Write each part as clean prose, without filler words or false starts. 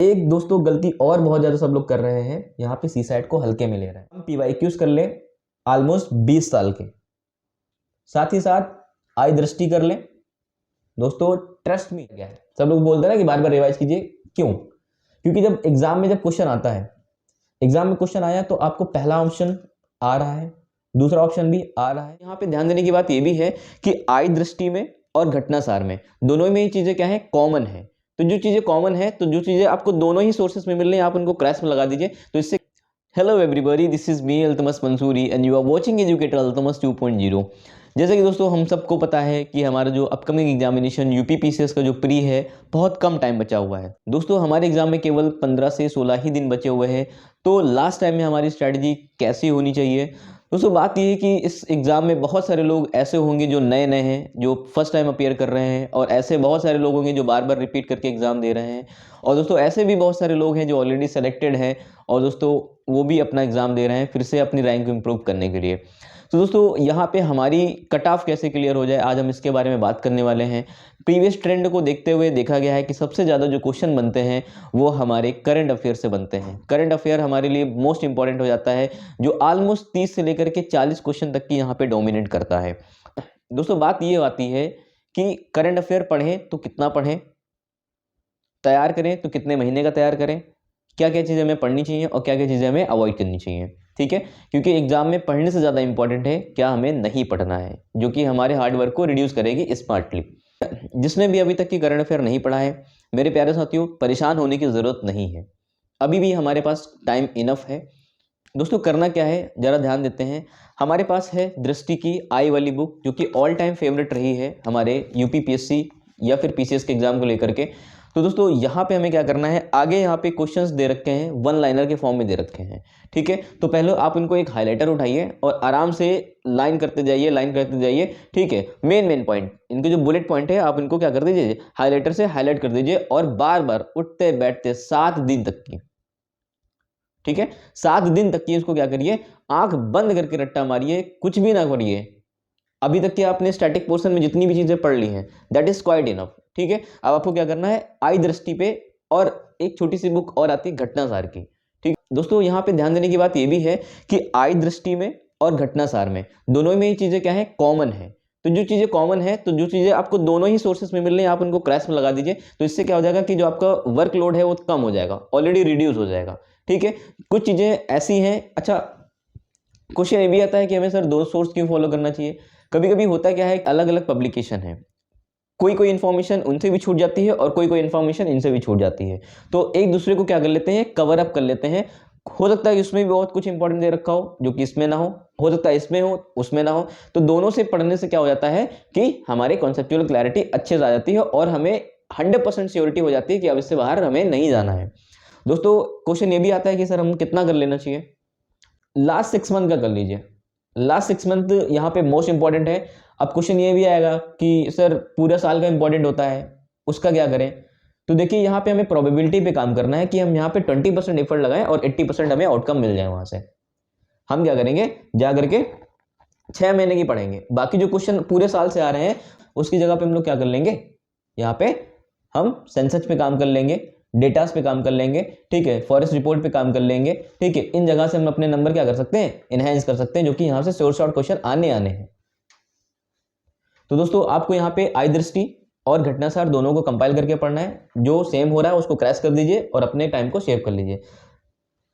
एक दोस्तों गलती और बहुत ज़्यादा सब लोग कर रहे हैं, यहाँ पे सीसाइड को हल्के में ले रहे हैं। हम पीवाईक्यूज कर लें ऑलमोस्ट 20 साल के, साथ ही साथ आई दृष्टि कर लें। दोस्तों ट्रस्ट में क्या है, सब लोग बोलते हैं ना कि बार बार रिवाइज कीजिए, क्यों? क्योंकि जब एग्जाम में जब क्वेश्चन आता है, एग्जाम में क्वेश्चन आया तो आपको पहला ऑप्शन आ रहा है, दूसरा ऑप्शन भी आ रहा है। यहाँ पे ध्यान देने की बात ये भी है कि आई दृष्टि में और घटनासार में दोनों में ही चीजें क्या है, कॉमन है। तो जो चीजें कॉमन है, तो जो चीजें आपको दोनों ही सोर्सेस में मिल रही हैं, आप उनको क्रैश में लगा दीजिए। तो इससे hello everybody, this is me Altamas Mansoori and you are watching educator Altamas 2.0। जैसे कि दोस्तों हम सबको पता है कि हमारा जो अपकमिंग एग्जामिनेशन यूपीपीसीएस का जो प्री है, बहुत कम टाइम बचा हुआ है। दोस्तों हमारे एग्जाम में केवल 15 से 16 ही दिन बचे हुए हैं। तो लास्ट टाइम में हमारी स्ट्रैटेजी कैसी होनी चाहिए? दोस्तों बात यह है कि इस एग्ज़ाम में बहुत सारे लोग ऐसे होंगे जो नए नए हैं, जो फर्स्ट टाइम अपीयर कर रहे हैं, और ऐसे बहुत सारे लोग होंगे जो बार बार रिपीट करके एग्ज़ाम दे रहे हैं। और दोस्तों ऐसे भी बहुत सारे लोग हैं जो ऑलरेडी सेलेक्टेड हैं और दोस्तों वो भी अपना एग्ज़ाम दे रहे हैं फिर से अपनी रैंक को इम्प्रूव करने के लिए। तो दोस्तों यहाँ पे हमारी कट ऑफ कैसे क्लियर हो जाए, आज हम इसके बारे में बात करने वाले हैं। प्रीवियस ट्रेंड को देखते हुए देखा गया है कि सबसे ज़्यादा जो क्वेश्चन बनते हैं वो हमारे करंट अफेयर से बनते हैं। करंट अफेयर हमारे लिए मोस्ट इंपॉर्टेंट हो जाता है, जो ऑलमोस्ट 30 से लेकर के 40 क्वेश्चन तक की यहाँ पे डोमिनेट करता है। दोस्तों बात ये आती है कि करंट अफेयर पढ़ें तो कितना पढ़ें, तैयार करें तो कितने महीने का तैयार करें, क्या क्या चीज़ें हमें पढ़नी चाहिए और क्या क्या चीज़ें हमें अवॉइड करनी चाहिए। ठीक है, क्योंकि एग्जाम में पढ़ने से ज़्यादा इंपॉर्टेंट है क्या हमें नहीं पढ़ना है, जो कि हमारे हार्डवर्क को रिड्यूस करेगी स्मार्टली। जिसने भी अभी तक की करंट अफेयर नहीं पढ़ा है, मेरे प्यारे साथियों, परेशान होने की ज़रूरत नहीं है, अभी भी हमारे पास टाइम इनफ है। दोस्तों करना क्या है, ज़रा ध्यान देते हैं। हमारे पास है दृष्टि की आई वाली बुक, जो कि ऑल टाइम फेवरेट रही है हमारे यूपीपीएससी या फिर पीसीएस के एग्जाम को लेकर के। तो दोस्तों यहाँ पे हमें क्या करना है, आगे यहाँ पे क्वेश्चंस दे रखे हैं, वन लाइनर के फॉर्म में दे रखे हैं। ठीक है, तो पहले आप इनको एक हाईलाइटर उठाइए और आराम से लाइन करते जाइए, लाइन करते जाइए। ठीक है, मेन पॉइंट, इनके जो बुलेट पॉइंट है आप इनको क्या कर दीजिए, हाईलाइटर से हाईलाइट कर दीजिए, और बार बार उठते बैठते 7 दिन तक की, ठीक है, 7 दिन तक की इसको क्या करिए, आंख बंद करके रट्टा मारिए, कुछ भी ना पढ़िए। अभी तक के आपने स्टैटिक पोर्शन में जितनी भी चीजें पढ़ ली हैं, दैट इज क्वाइट इनफ। ठीक है, अब आपको क्या करना है, आई दृष्टि पे, और एक छोटी सी बुक और आती है घटनासार की। ठीक दोस्तों, यहाँ पे ध्यान देने की बात ये भी है कि आई दृष्टि में और घटनासार में दोनों में ही चीजें क्या है, कॉमन है। तो जो चीजें कॉमन है, तो जो चीजें आपको दोनों ही सोर्सेस में मिल रही है, आप उनको क्रैश में लगा दीजिए। तो इससे क्या हो जाएगा कि जो आपका वर्कलोड है वो कम हो जाएगा, ऑलरेडी रिड्यूस हो जाएगा। ठीक है, कुछ चीजें ऐसी हैं। अच्छा, क्वेश्चन ये भी आता है कि हमें सर 2 सोर्स क्यों फॉलो करना चाहिए? कभी कभी होता क्या है, अलग अलग पब्लिकेशन है, कोई इन्फॉर्मेशन उनसे भी छूट जाती है और कोई इन्फॉर्मेशन इनसे भी छूट जाती है। तो एक दूसरे को क्या कर लेते हैं, कवर अप कर लेते हैं। हो सकता है कि उसमें भी बहुत कुछ इंपॉर्टेंट दे रखा हो जो कि इसमें ना हो सकता है इसमें हो, उसमें ना हो। तो दोनों से पढ़ने से क्या हो जाता है कि हमारे कॉन्सेप्चुअल क्लैरिटी अच्छे से आ जाती है और हमें 100% श्योरिटी हो जाती है कि अब इससे बाहर हमें नहीं जाना है। दोस्तों क्वेश्चन ये भी आता है कि सर हम कितना कर लेना चाहिए? लास्ट 6 मंथ का कर लीजिए। लास्ट 6 मंथ यहाँ पे मोस्ट इंपॉर्टेंट है। अब क्वेश्चन ये भी आएगा कि सर पूरा साल का इंपॉर्टेंट होता है, उसका क्या करें? तो देखिए यहाँ पे हमें प्रोबेबिलिटी पे काम करना है कि हम यहाँ पे 20% एफर्ट लगाएं और 80% हमें आउटकम मिल जाए। वहां से हम क्या करेंगे, जा करके 6 महीने की पढ़ेंगे, बाकी जो क्वेश्चन पूरे साल से आ रहे हैं उसकी जगह पे हम लोग क्या कर लेंगे, यहाँ पे हम सेंसस पे काम कर लेंगे, डेटास पे काम कर लेंगे। ठीक है, फॉरेस्ट रिपोर्ट पे काम कर लेंगे। ठीक है, इन जगह से हम अपने नंबर क्या कर सकते हैं, इनहेंस कर सकते हैं, जो कि यहाँ से शॉर्ट क्वेश्चन आने हैं। तो दोस्तों आपको यहाँ पे आई दृष्टि और घटनासार दोनों को कंपाइल करके पढ़ना है। जो सेम हो रहा है उसको क्रैश कर दीजिए और अपने टाइम को सेव कर लीजिए।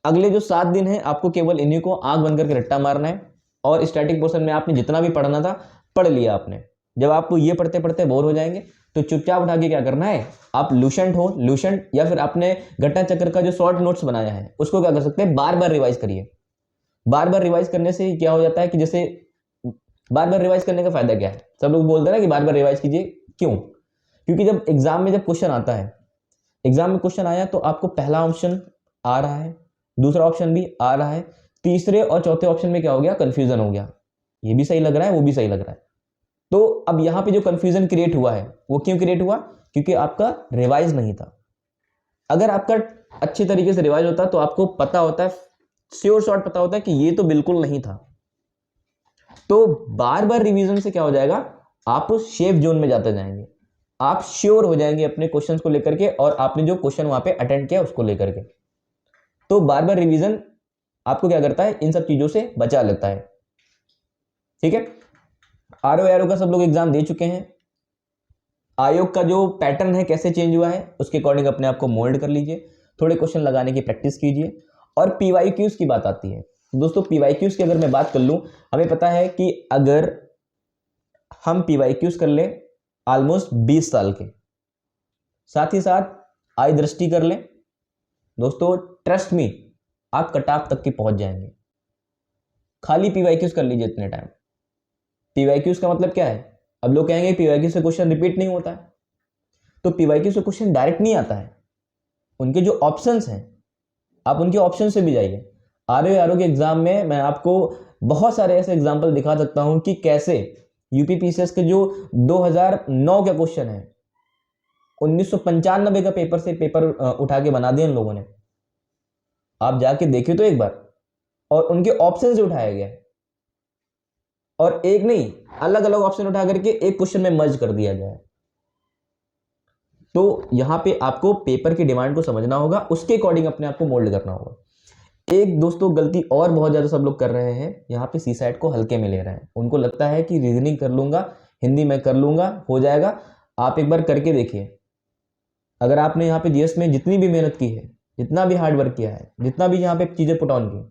अगले जो 7 दिन है आपको केवल इन्हीं को आंख बंद करके रट्टा मारना है, और स्टैटिक पोर्शन में आपने जितना भी पढ़ना था पढ़ लिया आपने। जब आपको ये पढ़ते पढ़ते बोर हो जाएंगे तो चुपचाप उठा के क्या करना है, आप लूसेंट या फिर आपने घटना चक्र का जो शॉर्ट नोट्स बनाया है उसको क्या कर सकते हैं, बार बार रिवाइज करिए। बार बार रिवाइज करने से क्या हो जाता है कि जैसे बार बार रिवाइज करने का फायदा क्या है, सब लोग बोलते हैं ना कि बार बार रिवाइज कीजिए, क्यों? क्योंकि जब एग्जाम में जब क्वेश्चन आता है, एग्जाम में क्वेश्चन आया तो आपको पहला ऑप्शन आ रहा है, दूसरा ऑप्शन भी आ रहा है, तीसरे और चौथे ऑप्शन में क्या हो गया, कंफ्यूजन हो गया। ये भी सही लग रहा है, वो भी सही लग रहा है। तो अब यहाँ पे जो कंफ्यूजन क्रिएट हुआ है वो क्यों क्रिएट हुआ, क्योंकि आपका रिवाइज नहीं था। अगर आपका अच्छे तरीके से रिवाइज होता तो आपको पता होता है, श्योर शॉर्ट पता होता है कि ये तो बिल्कुल नहीं था। तो बार बार रिवीजन से क्या हो जाएगा, आप सेफ जोन में जाते जाएंगे। आप श्योर हो जाएंगे अपने क्वेश्चंस को लेकर के और आपने जो क्वेश्चन वहां पे अटेंड किया उसको लेकर के। तो बार बार रिवीजन आपको क्या करता है, इन सब चीजों से बचा लेता है। ठीक है, आरओ का सब लोग एग्जाम दे चुके हैं। आयोग का जो पैटर्न है कैसे चेंज हुआ है उसके अकॉर्डिंग अपने आप को मोल्ड कर लीजिए, थोड़े क्वेश्चन लगाने की प्रैक्टिस कीजिए। और पीवाईक्यूज की बात आती है दोस्तों, पीवाईक्यूज की अगर मैं बात कर लूं, हमें पता है कि अगर हम पीवाईक्यूज कर लें ऑलमोस्ट 20 साल के, साथ ही साथ आय दृष्टि कर लें दोस्तों, ट्रस्ट मी आप कटाफ तक की पहुंच जाएंगे। खाली पीवाईक्यूज कर लीजिए इतने टाइम। पीवाईक्यूज का मतलब क्या है, अब लोग कहेंगे पीवाईक्यू से क्वेश्चन रिपीट नहीं होता है, तो पीवाईक्यू से क्वेश्चन डायरेक्ट नहीं आता है, उनके जो ऑप्शंस हैं आप उनके ऑप्शन से भी जाइए। आरओ के एग्जाम में मैं आपको बहुत सारे ऐसे एग्जाम्पल दिखा सकता हूं कि कैसे यूपीपीसीएस के जो 2009 का क्वेश्चन है 1995 का पेपर से पेपर उठा के बना दिया इन लोगों ने, आप जाके देखिए तो एक बार, और उनके ऑप्शन से उठाया गया और एक नहीं अलग अलग ऑप्शन उठा करके एक क्वेश्चन में मर्ज कर दिया गया है। तो यहां पे आपको पेपर की डिमांड को समझना होगा, उसके अकॉर्डिंग अपने आप को मोल्ड करना होगा। एक दोस्तों गलती और बहुत ज्यादा सब लोग कर रहे हैं, यहाँ पे सीसैट को हल्के में ले रहे हैं। उनको लगता है कि रीजनिंग कर लूंगा, हिंदी में कर लूंगा, हो जाएगा। आप एक बार करके देखिए, अगर आपने यहाँ पे जीएस में जितनी भी मेहनत की है, जितना भी हार्ड वर्क किया है, जितना भी यहाँ पे चीजें पुट ऑन की,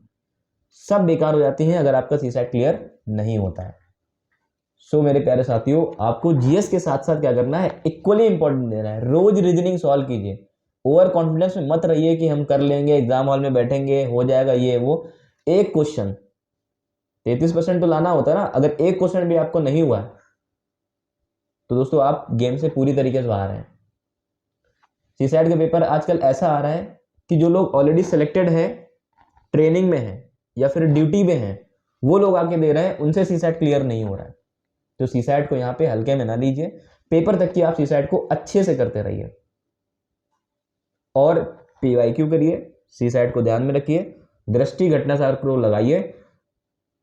सब बेकार हो जाती हैं अगर आपका सीसैट क्लियर नहीं होता है। सो मेरे प्यारे साथियों, आपको जीएस के साथ साथ क्या करना है, इक्वली इंपॉर्टेंट देना है। रोज रीजनिंग सॉल्व कीजिए, ओवर कॉन्फिडेंस में मत रहिए कि हम कर लेंगे, एग्जाम हॉल में बैठेंगे हो जाएगा ये वो। एक क्वेश्चन 33% तो लाना होता है ना, अगर एक क्वेश्चन भी आपको नहीं हुआ तो दोस्तों आप गेम से पूरी तरीके से बाहर हैं। सीसैट का पेपर आजकल ऐसा आ रहा है कि जो लोग ऑलरेडी सिलेक्टेड है, ट्रेनिंग में है या फिर ड्यूटी में है, वो लोग आके दे रहे हैं, उनसे सीसैट क्लियर नहीं हो रहा है। तो सीसैट को यहाँ पे हल्के में ना लीजिए, पेपर तक की आप सीसैट को अच्छे से करते रहिए और पीवाईक्यू करिए, सीसैट को ध्यान में रखिए, दृष्टि घटनासार को लगाइए।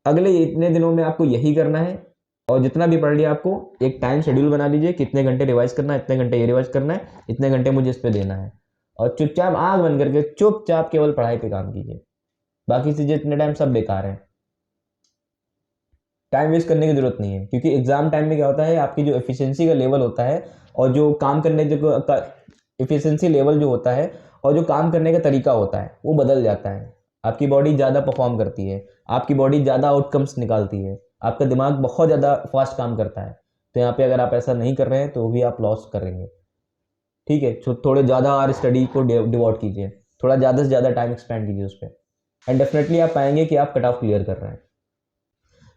अगले इतने दिनों में आपको यही करना है और जितना भी पढ़ लिया आपको एक टाइम शेड्यूल बना लीजिए, कितने घंटे रिवाइज करना है, इतने घंटे ये रिवाइज करना है, इतने घंटे मुझे इस पे देना है, और चुपचाप आंख बंद करके चुपचाप केवल पढ़ाई पे काम कीजिए। बाकी चीजें इतने टाइम सब बेकार है, टाइम वेस्ट करने की जरूरत नहीं है। क्योंकि एग्जाम टाइम में क्या होता है, आपकी जो एफिशिएंसी का लेवल होता है और जो काम करने का एफिशिएंसी लेवल जो होता है और जो काम करने का तरीका होता है वो बदल जाता है। आपकी बॉडी ज़्यादा परफॉर्म करती है, आपकी बॉडी ज़्यादा आउटकम्स निकालती है, आपका दिमाग बहुत ज़्यादा फास्ट काम करता है। तो यहाँ पे अगर आप ऐसा नहीं कर रहे हैं तो भी आप लॉस करेंगे। ठीक है, तो थोड़े ज़्यादा और स्टडी को डिवोट कीजिए, थोड़ा ज़्यादा से ज़्यादा टाइम एक्सपेंड कीजिए उस पर, एंड डेफिनेटली आप पाएंगे कि आप कट ऑफ क्लियर कर रहे हैं।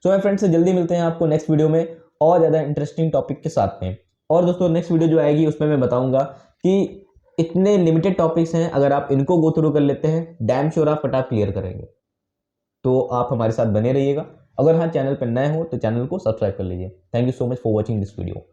सो माय फ्रेंड्स, से जल्दी मिलते हैं आपको नेक्स्ट वीडियो में और ज़्यादा इंटरेस्टिंग टॉपिक के साथ में। और दोस्तों नेक्स्ट वीडियो जो आएगी उसमें मैं बताऊंगा कि इतने लिमिटेड टॉपिक्स हैं, अगर आप इनको गो थ्रू कर लेते हैं डैम श्योर आप फटाफट क्लियर करेंगे। तो आप हमारे साथ बने रहिएगा। अगर हाँ चैनल पर नए हो तो चैनल को सब्सक्राइब कर लीजिए। Thank you so much for watching this video.